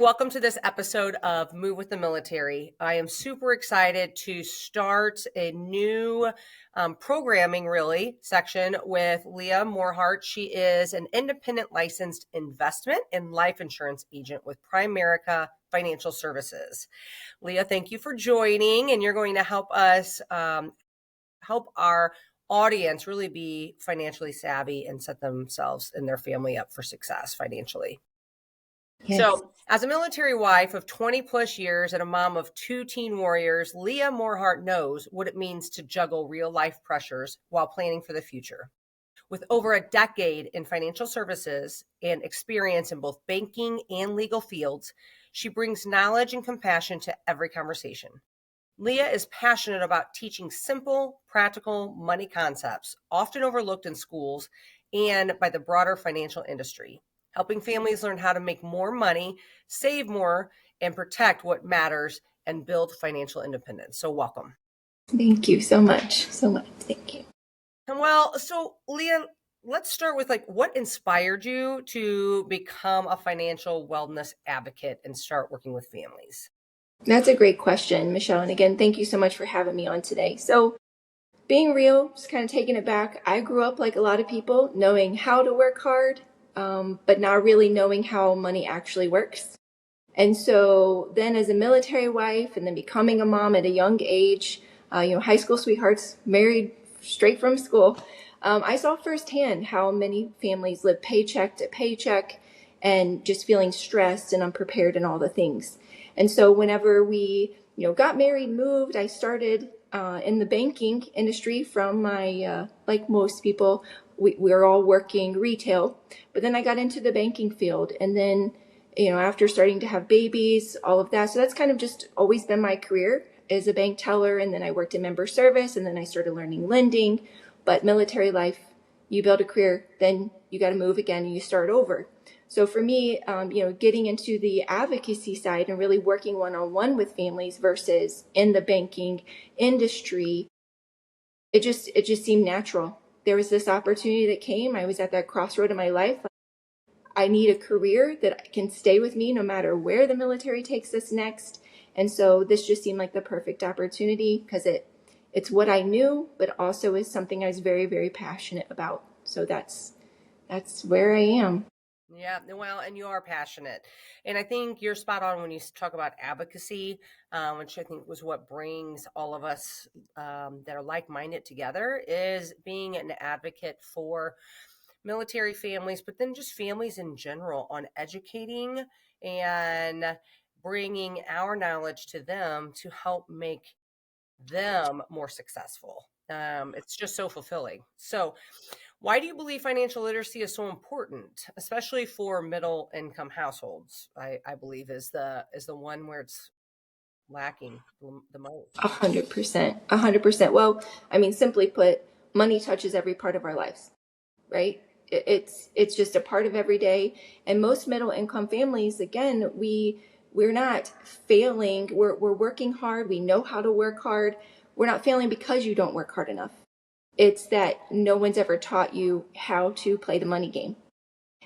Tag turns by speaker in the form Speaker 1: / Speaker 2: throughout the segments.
Speaker 1: Welcome to this episode of Move with the Military. I am super excited to start a new programming, section with Leah Morehart. She is an independent licensed investment and life insurance agent with Primerica Financial Services. Leah, thank you for joining, and you're going to help us help our audience really be financially savvy and set themselves and their family up for success financially. Yes. So, as a military wife of 20 plus years and a mom of 2 teen warriors, Leah Morehart knows what it means to juggle real life pressures while planning for the future. With over a decade in financial services and experience in both banking and legal fields, she brings knowledge and compassion to every conversation. Leah is passionate about teaching simple, practical money concepts, often overlooked in schools and by the broader financial industry, helping families learn how to make more money, save more, and protect what matters and build financial independence. So welcome.
Speaker 2: Thank you so much. Thank you.
Speaker 1: Well, so Leah, let's start with what inspired you to become a financial wellness advocate and start working with families?
Speaker 2: That's a great question, Michelle. And again, thank you so much for having me on today. So being real, just kind of taking it back, I grew up like a lot of people, knowing how to work hard, but not really knowing how money actually works. And so then as a military wife and then becoming a mom at a young age, high school sweethearts, married straight from school, I saw firsthand how many families live paycheck to paycheck and just feeling stressed and unprepared and all the things. And so whenever we, got married, moved, I started in the banking industry from my, like most people, we're all working retail, but then I got into the banking field and then, after starting to have babies, all of that. So that's kind of just always been my career as a bank teller. And then I worked in member service and then I started learning lending, but military life, you build a career, then you got to move again and you start over. So for me, getting into the advocacy side and really working one-on-one with families versus in the banking industry, it just seemed natural. There was this opportunity that came. I was at that crossroad in my life. I need a career that can stay with me no matter where the military takes us next. And so this just seemed like the perfect opportunity because it's what I knew, but also is something I was very, very passionate about. So that's where I am.
Speaker 1: Yeah, well, and you are passionate. And I think you're spot on when you talk about advocacy, which I think was what brings all of us that are like-minded together, is being an advocate for military families, but then just families in general on educating and bringing our knowledge to them to help make them more successful. It's just so fulfilling. So why do you believe financial literacy is so important, especially for middle income households? I believe is the one where it's lacking the most.
Speaker 2: 100%. 100%. Well, I mean, simply put, money touches every part of our lives, right? It's just a part of every day. And most middle income families, again, we're not failing. We're working hard. We know how to work hard. We're not failing because you don't work hard enough. It's that no one's ever taught you how to play the money game.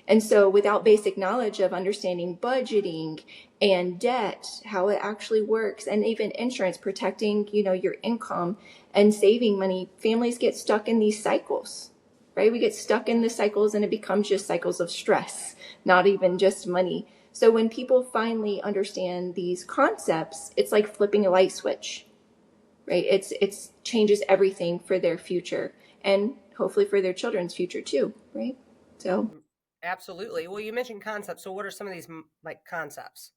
Speaker 2: And so without basic knowledge of understanding budgeting and debt, how it actually works, and even insurance, protecting, your income and saving money, families get stuck in these cycles, right? We get stuck in the cycles and it becomes just cycles of stress, not even just money. So when people finally understand these concepts, it's like flipping a light switch, right? It's changes everything for their future and hopefully for their children's future too, right? So
Speaker 1: absolutely. Well, you mentioned concepts. So what are some of these concepts?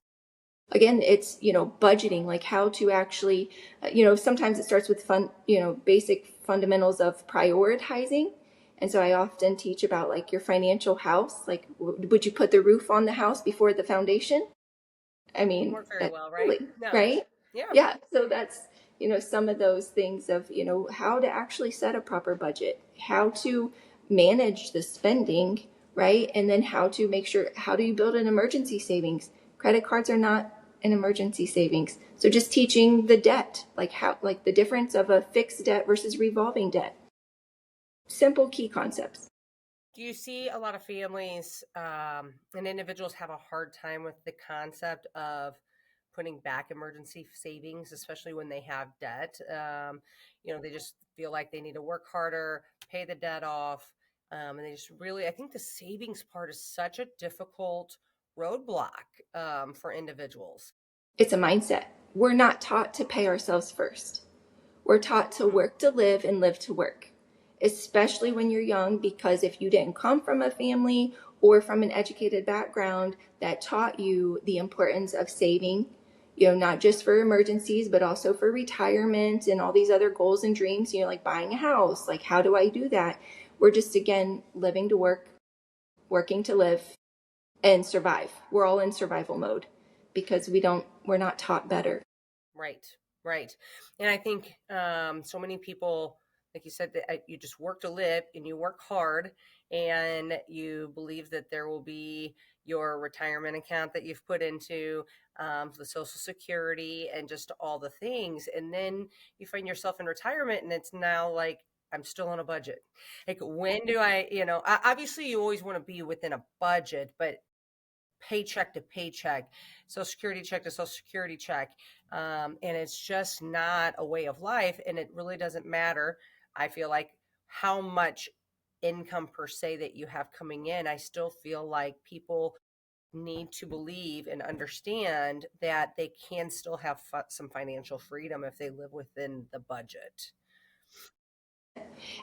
Speaker 2: Again, it's, budgeting, like how to actually, sometimes it starts with basic fundamentals of prioritizing. And so I often teach about like your financial house, like would you put the roof on the house before the foundation? I mean,
Speaker 1: work very well, right?
Speaker 2: No. Right?
Speaker 1: Yeah.
Speaker 2: Yeah. So that's, some of those things of, how to actually set a proper budget, how to manage the spending, right? And then how to make sure, how do you build an emergency savings? Credit cards are not an emergency savings. So just teaching the debt, like the difference of a fixed debt versus revolving debt. Simple key concepts.
Speaker 1: Do you see a lot of families and individuals have a hard time with the concept of putting back emergency savings, especially when they have debt? They just feel like they need to work harder, pay the debt off, and they just really, I think the savings part is such a difficult roadblock for individuals.
Speaker 2: It's a mindset. We're not taught to pay ourselves first. We're taught to
Speaker 1: Mm,
Speaker 2: work to live and live to work, especially when you're young, because if you didn't come from a family or from an educated background that taught you the importance of saving, not just for emergencies, but also for retirement and all these other goals and dreams, like buying a house, like how do I do that? We're just, again, living to work, working to live and survive. We're all in survival mode because we're not taught better.
Speaker 1: right, right. And I think so many people, like you said, that you just work to live and you work hard and you believe that there will be your retirement account that you've put into the Social Security and just all the things. And then you find yourself in retirement and it's now like, I'm still on a budget. Like, when do obviously you always want to be within a budget, but paycheck to paycheck, social security check to social security check. And it's just not a way of life. And it really doesn't matter, I feel like, how much income per se that you have coming in. I still feel like people need to believe and understand that they can still have some financial freedom if they live within the budget.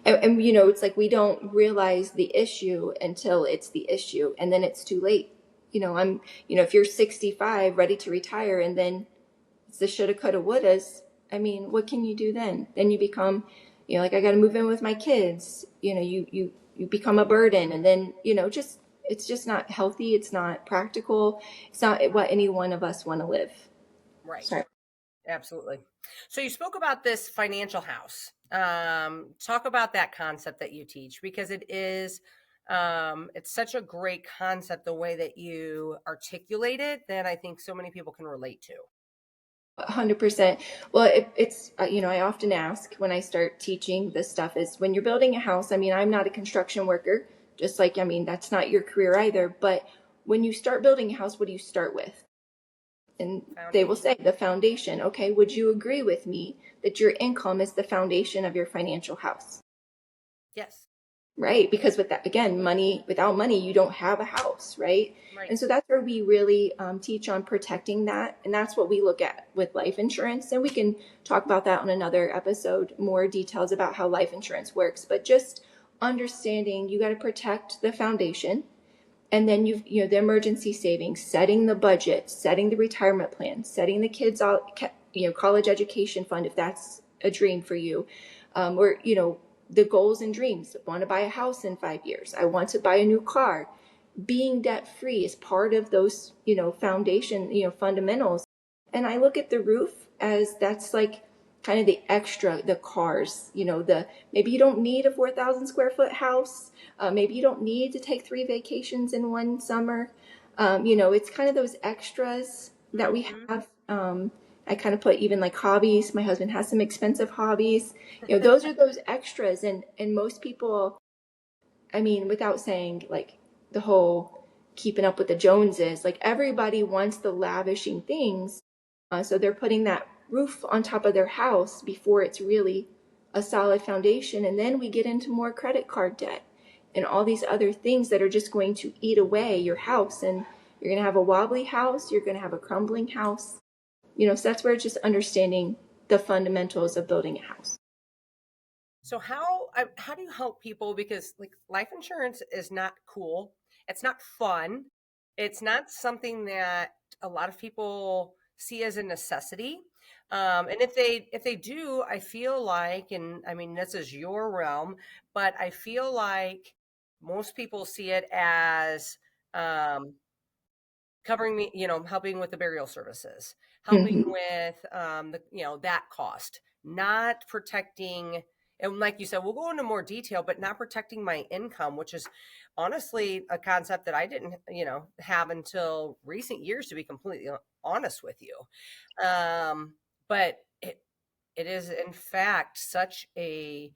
Speaker 2: And it's like we don't realize the issue until it's the issue, and then it's too late. If you're 65 ready to retire, and then it's the shoulda coulda wouldas, I mean, what can you do then? Then you become, like, I got to move in with my kids. You become a burden, and then just, it's just not healthy. It's not practical. It's not what any one of us want to live.
Speaker 1: Right.
Speaker 2: Sorry.
Speaker 1: Absolutely. So you spoke about this financial house. Talk about that concept that you teach, because it's such a great concept, the way that you articulate it, that I think so many people can relate to.
Speaker 2: 100%. Well, it's, I often ask when I start teaching this stuff is when you're building a house, I mean, I'm not a construction worker, just like, I mean, that's not your career either. But when you start building a house, what do you start with? And they will
Speaker 1: Foundation.
Speaker 2: say the foundation. Okay, would you agree with me that your income is the foundation of your financial house?
Speaker 1: Yes.
Speaker 2: Right? Because with that, again, without money, you don't have a house, right?
Speaker 1: Right.
Speaker 2: And so that's where we really teach on protecting that. And that's what we look at with life insurance. And we can talk about that on another episode, more details about how life insurance works. But just understanding you got to protect the foundation. And then the emergency savings, setting the budget, setting the retirement plan, setting the kids out, college education fund, if that's a dream for you, or the goals and dreams. I want to buy a house in 5 years. I want to buy a new car. Being debt free is part of those foundation fundamentals. And I look at the roof as that's like kind of the extra, the cars, the maybe you don't need a 4,000 square foot house. Maybe you don't need to take 3 vacations in one summer. It's kind of those extras that we
Speaker 1: Mm-hmm.
Speaker 2: have. I kind of put even like hobbies. My husband has some expensive hobbies. Those are those extras. And most people, I mean, without saying like the whole keeping up with the Joneses, like everybody wants the lavishing things. So they're putting that roof on top of their house before it's really a solid foundation. And then we get into more credit card debt and all these other things that are just going to eat away your house. And you're going to have a wobbly house. You're going to have a crumbling house. So that's where it's just understanding the fundamentals of building a house.
Speaker 1: So how do you help people? Because like life insurance is not cool. It's not fun. It's not something that a lot of people see as a necessity. And if they do, I feel like, and I mean this is your realm, but I feel like most people see it as um, covering me, helping with the burial services, helping
Speaker 2: Mm-hmm.
Speaker 1: with that cost, not protecting. And like you said, we'll go into more detail, but not protecting my income, which is honestly a concept that I didn't, have until recent years, to be completely honest with you. But it is in fact such a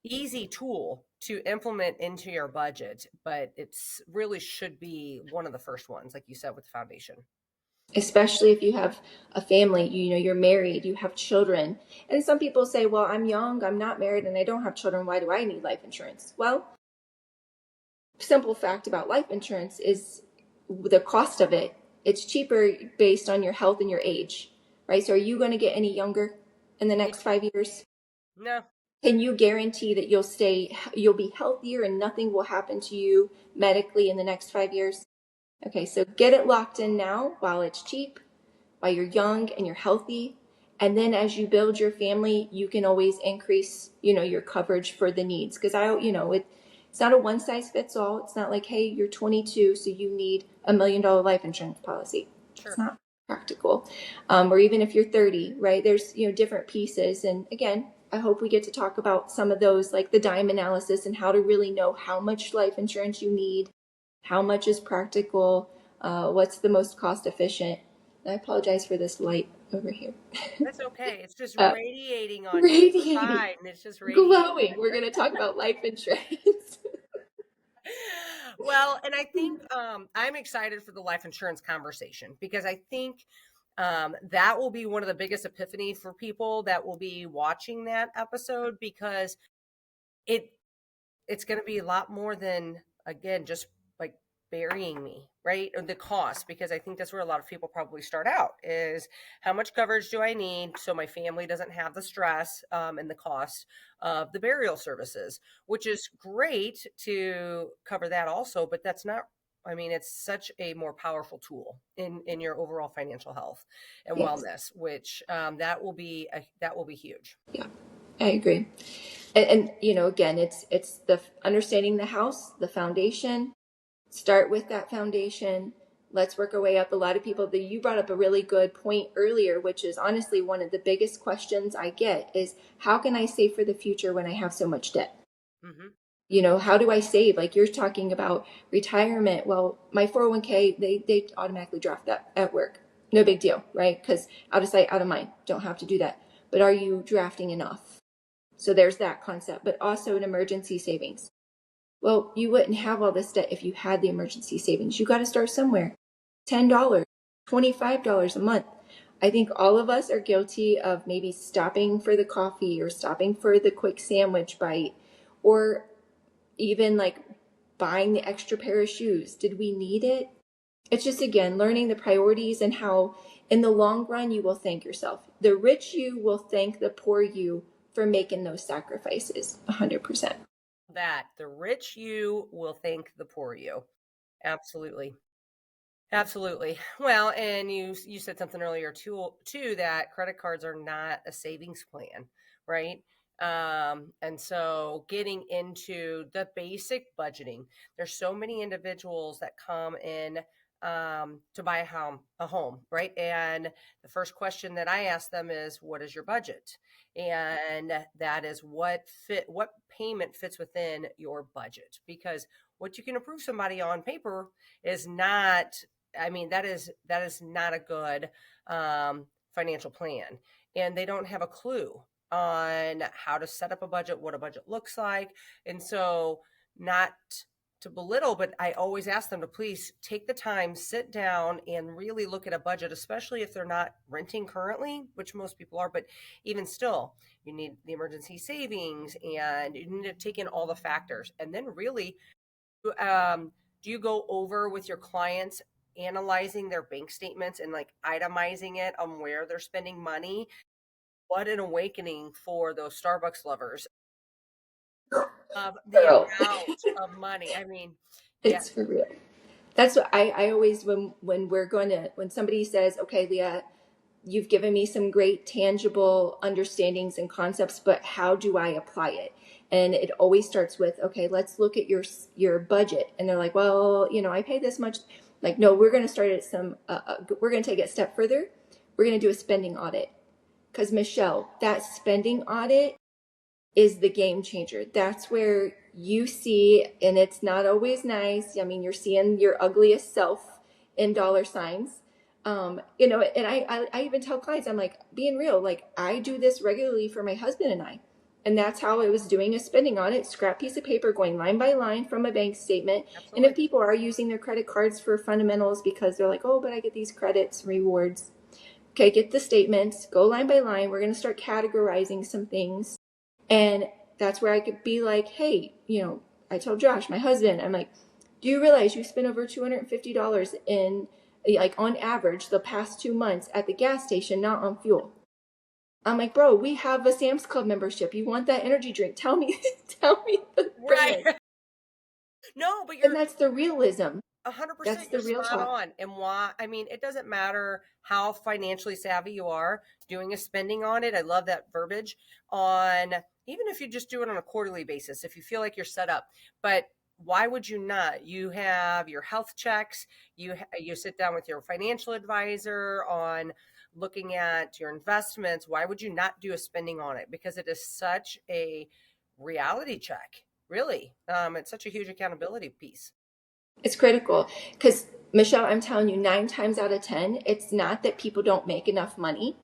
Speaker 1: easy tool to implement into your budget, but it's really should be one of the first ones, like you said, with the foundation.
Speaker 2: Especially if you have a family, you know, you're married, you have children. And some people say, well, I'm young, I'm not married, and I don't have children. Why do I need life insurance? Well, simple fact about life insurance is the cost of it. It's cheaper based on your health and your age, right? So are you going to get any younger in the
Speaker 1: Yeah.
Speaker 2: next 5 years?
Speaker 1: No.
Speaker 2: Can you guarantee that you'll be healthier and nothing will happen to you medically in the next 5 years? Okay, so get it locked in now while it's cheap, while you're young and you're healthy. And then as you build your family, you can always increase, you know, your coverage for the needs. Because it's not a one size fits all. It's not like, hey, you're 22, so you need $1 million life insurance policy. It's
Speaker 1: Sure.
Speaker 2: not practical. Or even if you're 30, right? There's, you know, different pieces. And again, I hope we get to talk about some of those, like the dime analysis and how to really know how much life insurance you need, how much is practical, what's the most cost efficient. I apologize for this light over here.
Speaker 1: That's okay. It's just
Speaker 2: Uh,
Speaker 1: radiating on you. It's
Speaker 2: Radiating,
Speaker 1: fine. It's just radiating.
Speaker 2: glowing. We're going to talk about life insurance.
Speaker 1: Well, and I think I'm excited for the life insurance conversation because I think that will be one of the biggest epiphany for people that will be watching that episode because it it's going to be a lot more than, again, just like burying me, right? Or the cost, because I think that's where a lot of people probably start out is how much coverage do I need so my family doesn't have the stress and the cost of the burial services, which is great to cover that also, but that's not. I mean, it's such a more powerful tool in your overall financial health and
Speaker 2: Yes.
Speaker 1: wellness, which that will be huge.
Speaker 2: Yeah, I agree. And you know, again, it's the understanding the house, the foundation. Start with that foundation. Let's work our way up. A lot of people that you brought up a really good point earlier, which is honestly one of the biggest questions I get is how can I save for the future when I have so much debt?
Speaker 1: Hmm.
Speaker 2: You know, how do I save? Like you're talking about retirement. Well, my 401k, they automatically draft that at work. No big deal, right? Because out of sight, out of mind. Don't have to do that. But are you drafting enough? So there's that concept, but also an emergency savings. Well, you wouldn't have all this debt if you had the emergency savings. You got to start somewhere. $10, $25 a month. I think all of us are guilty of maybe stopping for the coffee or stopping for the quick sandwich bite or even like buying the extra pair of shoes. Did we need it? It's just, again, learning the priorities and how in the long run you will thank yourself. The rich you will thank the poor you for making those sacrifices 100%.
Speaker 1: That the rich you will thank the poor you. Absolutely. Absolutely. Well, and you said something earlier too that credit cards are not a savings plan, right? And so getting into the basic budgeting, there's so many individuals that come in to buy a home, right? And the first question that I ask them is, "What is your budget?" And that is what payment fits within your budget, because what you can approve somebody on paper is not. I mean, that is not a good financial plan, and they don't have a clue on how to set up a budget, what a budget looks like, and so not to belittle, but I always ask them to please take the time, sit down, and really look at a budget, especially if they're not renting currently, which most people are. But even still, you need the emergency savings, and you need to take in all the factors, and then really do you go over with your clients analyzing their bank statements and like itemizing it on where they're spending money? What an awakening for those Starbucks lovers of the
Speaker 2: Girl.
Speaker 1: amount of money. I mean, yeah.
Speaker 2: It's for real. That's what I always when somebody says, okay, Leah, you've given me some great tangible understandings and concepts, but how do I apply it? And it always starts with, okay, let's look at your budget. And they're like, well, you know, I pay this much. Like, no, we're going to start at we're going to take it a step further. We're going to do a spending audit. Because Michelle, that spending audit is the game changer. That's where you see, and it's not always nice. I mean, you're seeing your ugliest self in dollar signs. You know, and I even tell clients, I'm like, being real, like I do this regularly for my husband and I. And that's how I was doing a spending audit, scrap piece of paper going line by line from a bank statement. And if
Speaker 1: Absolutely.
Speaker 2: people are using their credit cards for fundamentals because they're like, oh, but I get these credits, rewards. Okay, get the statements, go line by line. We're going to start categorizing some things. And that's where I could be like, hey, I told Josh, my husband, I'm like, do you realize you spent over $250 in, like, on average the past 2 months at the gas station, not on fuel? I'm like, bro, we have a Sam's Club membership. You want that energy drink? Tell me, tell me the
Speaker 1: Right.
Speaker 2: brand.
Speaker 1: No, but
Speaker 2: And
Speaker 1: you're
Speaker 2: that's the realism. That's
Speaker 1: 100%,
Speaker 2: the
Speaker 1: you're
Speaker 2: real
Speaker 1: spot
Speaker 2: talk.
Speaker 1: on. And why? I mean, it doesn't matter how financially savvy you are doing a spending on it. I love that verbiage on, even if you just do it on a quarterly basis, if you feel like you're set up. But why would you not? You have your health checks, you sit down with your financial advisor on looking at your investments. Why would you not do a spending on it? Because it is such a reality check, really. It's such a huge accountability piece.
Speaker 2: It's critical because, Michelle, I'm telling you, 9 times out of 10, it's not that people don't make enough money.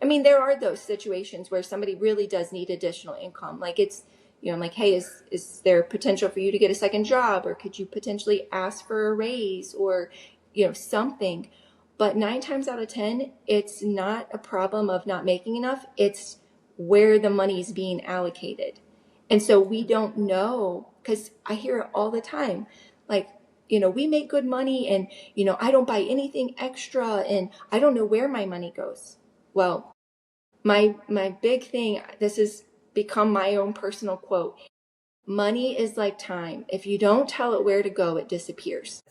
Speaker 2: I mean, there are those situations where somebody really does need additional income. Like it's, I'm like, hey, is there potential for you to get a second job, or could you potentially ask for a raise, or something? But 9 times out of 10, it's not a problem of not making enough. It's where the money is being allocated. And so we don't know, because I hear it all the time. Like, we make good money, and, I don't buy anything extra, and I don't know where my money goes. Well, my big thing, this has become my own personal quote. Money is like time. If you don't tell it where to go, it disappears.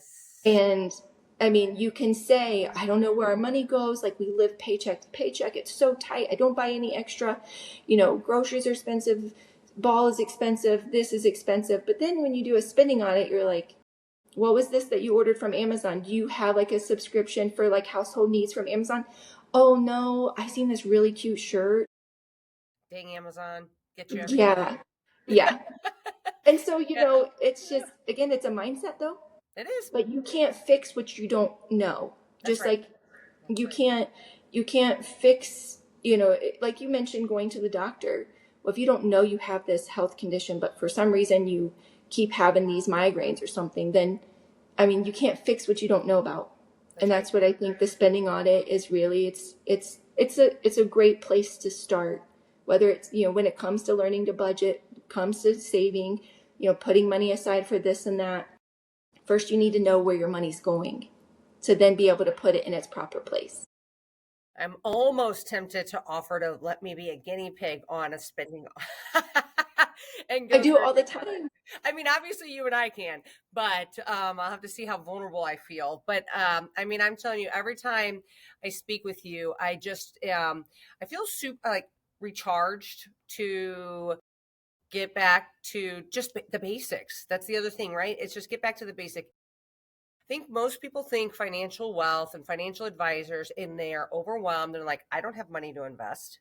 Speaker 2: And I mean, you can say, I don't know where our money goes. Like, we live paycheck to paycheck. It's so tight. I don't buy any extra. Groceries are expensive. Ball is expensive. This is expensive. But then when you do a spending on it, you're like, what was this that you ordered from Amazon? Do you have like a subscription for like household needs from Amazon? Oh no, I seen this really cute shirt.
Speaker 1: Dang Amazon, get you every
Speaker 2: Yeah.
Speaker 1: time.
Speaker 2: Yeah. And so,
Speaker 1: Yeah,
Speaker 2: it's just, again, it's a mindset though,
Speaker 1: it is.
Speaker 2: but you can't fix what you don't know.
Speaker 1: That's
Speaker 2: Just
Speaker 1: right.
Speaker 2: like
Speaker 1: That's
Speaker 2: you
Speaker 1: right.
Speaker 2: can't, fix, like you mentioned going to the doctor. Well, if you don't know you have this health condition, but for some reason you keep having these migraines or something, then I mean, you can't fix what you don't know about. And
Speaker 1: That's right.
Speaker 2: that's what I think the spending audit is really. It's a great place to start. Whether it's, when it comes to learning to budget, comes to saving, putting money aside for this and that. First, you need to know where your money's going to then be able to put it in its proper place.
Speaker 1: I'm almost tempted to offer to let me be a guinea pig on a spending and
Speaker 2: I
Speaker 1: go
Speaker 2: do
Speaker 1: through
Speaker 2: all the
Speaker 1: your audit.
Speaker 2: time.
Speaker 1: I mean, obviously you and I can, but I'll have to see how vulnerable I feel. But I mean, I'm telling you, every time I speak with you, I feel super like recharged to get back to just the basics. That's the other thing, right? It's just get back to the basic. I think most people think financial wealth and financial advisors, and they are overwhelmed and like, I don't have money to invest.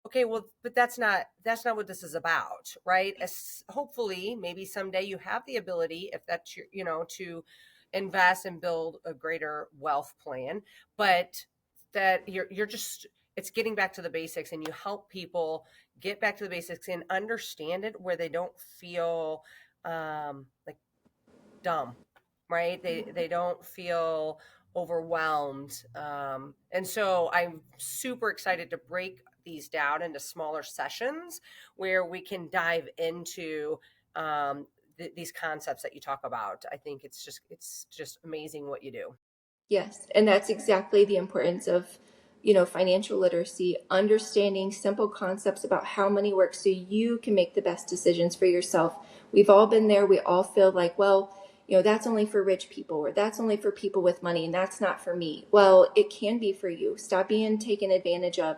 Speaker 1: Okay, well, but that's not what this is about, right? As hopefully, maybe someday you have the ability, if that's your, to invest and build a greater wealth plan, but that you're just it's getting back to the basics, and you help people get back to the basics and understand it where they don't feel like dumb, right? They don't feel overwhelmed, and so I'm super excited to break these down into smaller sessions where we can dive into these concepts that you talk about. I think it's just amazing what you do.
Speaker 2: Yes, and that's exactly the importance of, financial literacy, understanding simple concepts about how money works so you can make the best decisions for yourself. We've all been there. We all feel like, well, that's only for rich people, or that's only for people with money, and that's not for me. Well, it can be for you. Stop being taken advantage of.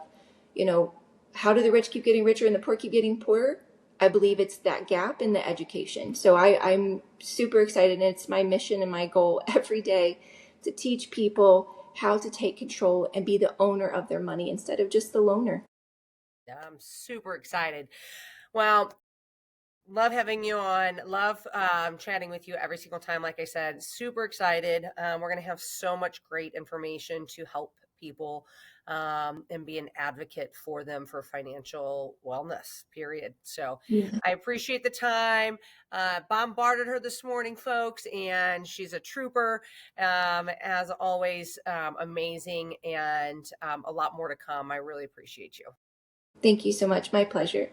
Speaker 2: You know, how do the rich keep getting richer and the poor keep getting poorer? I believe it's that gap in the education. So I'm super excited, and it's my mission and my goal every day to teach people how to take control and be the owner of their money instead of just the loaner.
Speaker 1: Yeah, I'm super excited. Well, love having you on. Love chatting with you every single time. Like I said, super excited. We're going to have so much great information to help people and be an advocate for them for financial wellness, period. So
Speaker 2: Yeah.
Speaker 1: I appreciate the time. Bombarded her this morning, folks, and she's a trooper. As always, amazing, and a lot more to come. I really appreciate you.
Speaker 2: Thank you so much. My pleasure.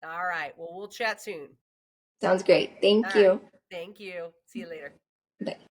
Speaker 1: All right. Well, we'll chat soon.
Speaker 2: Sounds great.
Speaker 1: All
Speaker 2: Thank
Speaker 1: right.
Speaker 2: you.
Speaker 1: Thank you. See you later.
Speaker 2: Bye.